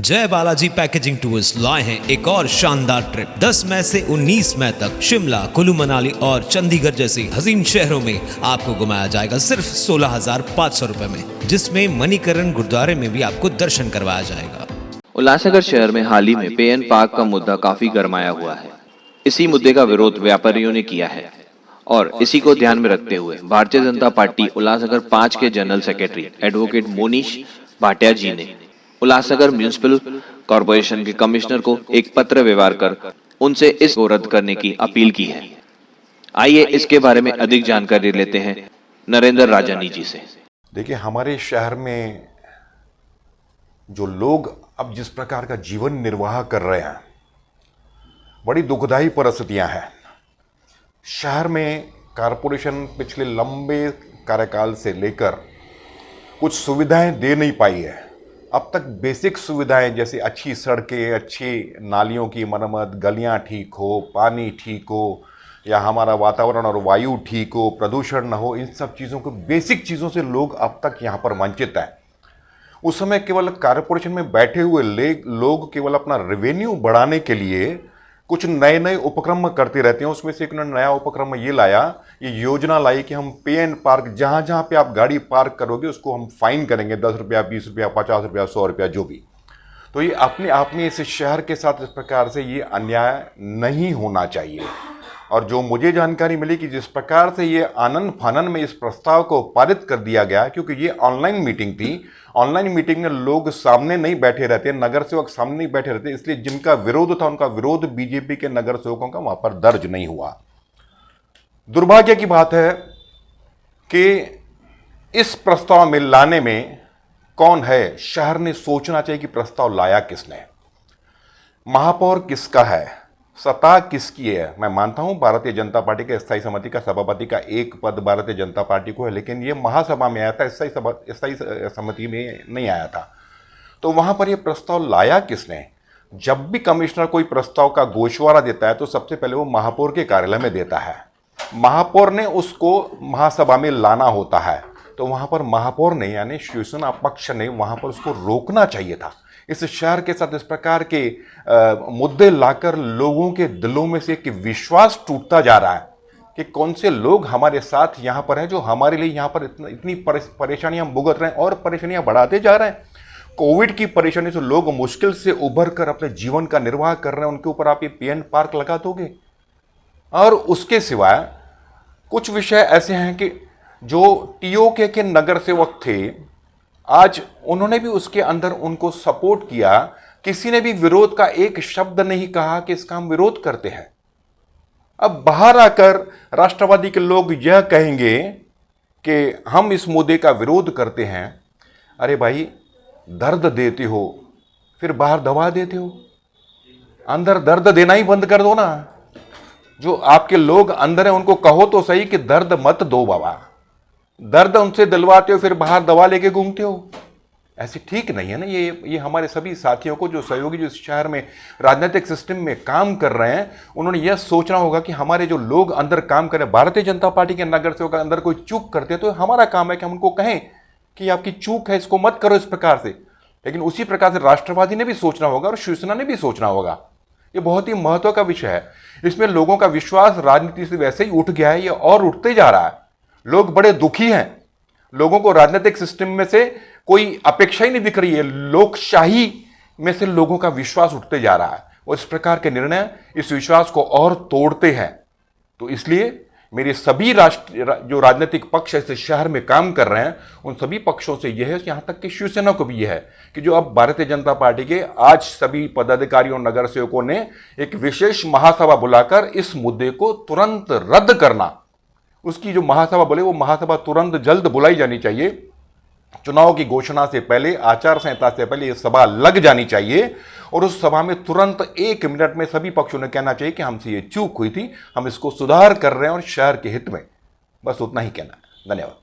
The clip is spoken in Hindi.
जय बालाजी पैकेजिंग टूर्स लाए हैं एक और शानदार ट्रिप 10 मई से 19 मई तक शिमला, कुल्लू मनाली और चंडीगढ़ जैसे हसीन शहरों में आपको घुमाया जाएगा सिर्फ 16,500 रुपए में, जिसमें मणिकरण गुरुद्वारे में भी आपको दर्शन करवाया जाएगा। उल्लासनगर शहर में हाल ही में पे एंड पार्क का मुद्दा काफी गरमाया हुआ है। इसी मुद्दे का विरोध व्यापारियों ने किया है और इसी को ध्यान में रखते हुए भारतीय जनता पार्टी उल्लासनगर 5 के general secretary advocate Monish Bhatia ji ने उल्लासनगर म्यूनिसिपल कॉरपोरेशन के कमिश्नर को एक पत्र व्यवहार कर उनसे इसको रद्द करने की अपील की है। आइए इसके बारे में अधिक जानकारी लेते हैं नरेंद्र राजानी जी से। देखिए, हमारे शहर में जो लोग अब जिस प्रकार का जीवन निर्वाह कर रहे हैं, बड़ी दुखदाई परिस्थितियां हैं। शहर में कॉरपोरेशन पिछले लंबे कार्यकाल से लेकर कुछ सुविधाएं दे नहीं पाई है। अब तक बेसिक सुविधाएं जैसे अच्छी सड़कें, अच्छी नालियों की मरम्मत, गलियां ठीक हो, पानी ठीक हो, या हमारा वातावरण और वायु ठीक हो, प्रदूषण न हो, इन सब चीज़ों को, बेसिक चीज़ों से लोग अब तक यहाँ पर वंचित हैं। उस समय केवल कॉरपोरेशन में बैठे हुए लोग केवल अपना रेवेन्यू बढ़ाने के लिए कुछ नए नए उपक्रम करते रहते हैं। उसमें से एक नया उपक्रम ये लाया, ये योजना लाई कि हम पे एंड पार्क, जहाँ जहाँ पे आप गाड़ी पार्क करोगे उसको हम फाइन करेंगे, 10 रुपया, 20 रुपया, 50 रुपया, 100 रुपया, जो भी। तो ये अपने आप में इस शहर के साथ इस प्रकार से ये अन्याय नहीं होना चाहिए। और जो मुझे जानकारी मिली कि जिस प्रकार से ये आनन फानन में इस प्रस्ताव को पारित कर दिया गया, क्योंकि ये ऑनलाइन मीटिंग थी, ऑनलाइन मीटिंग में लोग सामने नहीं बैठे रहते, नगर सेवक सामने नहीं बैठे रहते, इसलिए जिनका विरोध था उनका विरोध बीजेपी के नगर सेवकों का वहां पर दर्ज नहीं हुआ। दुर्भाग्य की बात है कि इस प्रस्ताव में लाने में कौन है, शहर ने सोचना चाहिए कि प्रस्ताव लाया किसने, महापौर किसका है, सत्ता किसकी है। मैं मानता हूं भारतीय जनता पार्टी के स्थायी समिति का सभापति का एक पद भारतीय जनता पार्टी को है, लेकिन यह महासभा में आया था, स्थायी समिति में नहीं आया था। तो वहां पर यह प्रस्ताव लाया किसने। जब भी कमिश्नर कोई प्रस्ताव का गोशवारा देता है तो सबसे पहले वो महापौर के कार्यालय में देता है, महापौर ने उसको महासभा में लाना होता है। तो वहां पर महापौर ने, यानी शिवसेना पक्ष ने वहां पर उसको रोकना चाहिए था। इस शहर के साथ इस प्रकार के मुद्दे लाकर लोगों के दिलों में से एक विश्वास टूटता जा रहा है कि कौन से लोग हमारे साथ यहाँ पर हैं, जो हमारे लिए यहाँ पर इतनी परेशानियां भुगत रहे हैं और परेशानियां बढ़ाते जा रहे हैं। कोविड की परेशानी से लोग मुश्किल से उभर कर अपने जीवन का निर्वाह कर रहे हैं, उनके ऊपर आप ये पे एंड पार्क लगा दोगे। और उसके सिवाय कुछ विषय ऐसे हैं कि जो टीओके के नगर सेवक थे, आज उन्होंने भी उसके अंदर उनको सपोर्ट किया, किसी ने भी विरोध का एक शब्द नहीं कहा कि इसका हम विरोध करते हैं। अब बाहर आकर राष्ट्रवादी के लोग यह कहेंगे कि हम इस मुद्दे का विरोध करते हैं। अरे भाई, दर्द देते हो फिर बाहर दवा देते हो, अंदर दर्द देना ही बंद कर दो ना। जो आपके लोग अंदर हैं उनको कहो तो सही कि दर्द मत दो बाबा, दर्द उनसे दिलवाते हो फिर बाहर दवा लेके घूमते हो, ऐसे ठीक नहीं है ना। ये हमारे सभी साथियों को, जो सहयोगी जो इस शहर में राजनीतिक सिस्टम में काम कर रहे हैं, उन्होंने यह सोचना होगा कि हमारे जो लोग अंदर काम कर रहे हैं, भारतीय जनता पार्टी के नगर सेवक अंदर कोई चूक करते हैं तो हमारा काम है कि हम उनको कहें कि आपकी चूक है, इसको मत करो इस प्रकार से। लेकिन उसी प्रकार से राष्ट्रवादी ने भी सोचना होगा और शिवसेना ने भी सोचना होगा। ये बहुत ही महत्व का विषय है। इसमें लोगों का विश्वास राजनीति से वैसे ही उठ गया है, ये और उठते जा रहा है। लोग बड़े दुखी हैं, लोगों को राजनीतिक सिस्टम में से कोई अपेक्षा ही नहीं दिख रही है। लोकशाही में से लोगों का विश्वास उठते जा रहा है और इस प्रकार के निर्णय इस विश्वास को और तोड़ते हैं। तो इसलिए मेरे सभी जो राजनीतिक पक्ष इस शहर में काम कर रहे हैं, उन सभी पक्षों से यह है, यहाँ तक कि शिवसेना को भी यह है कि जो अब भारतीय जनता पार्टी के आज सभी पदाधिकारियों, नगर सेवकों ने एक विशेष महासभा बुलाकर इस मुद्दे को तुरंत रद्द करना, उसकी जो महासभा बोले वो महासभा तुरंत जल्द बुलाई जानी चाहिए। चुनाव की घोषणा से पहले, आचार संहिता से पहले ये सभा लग जानी चाहिए और उस सभा में तुरंत 1 मिनट में सभी पक्षों ने कहना चाहिए कि हमसे ये चूक हुई थी, हम इसको सुधार कर रहे हैं और शहर के हित में। बस उतना ही कहना है। धन्यवाद।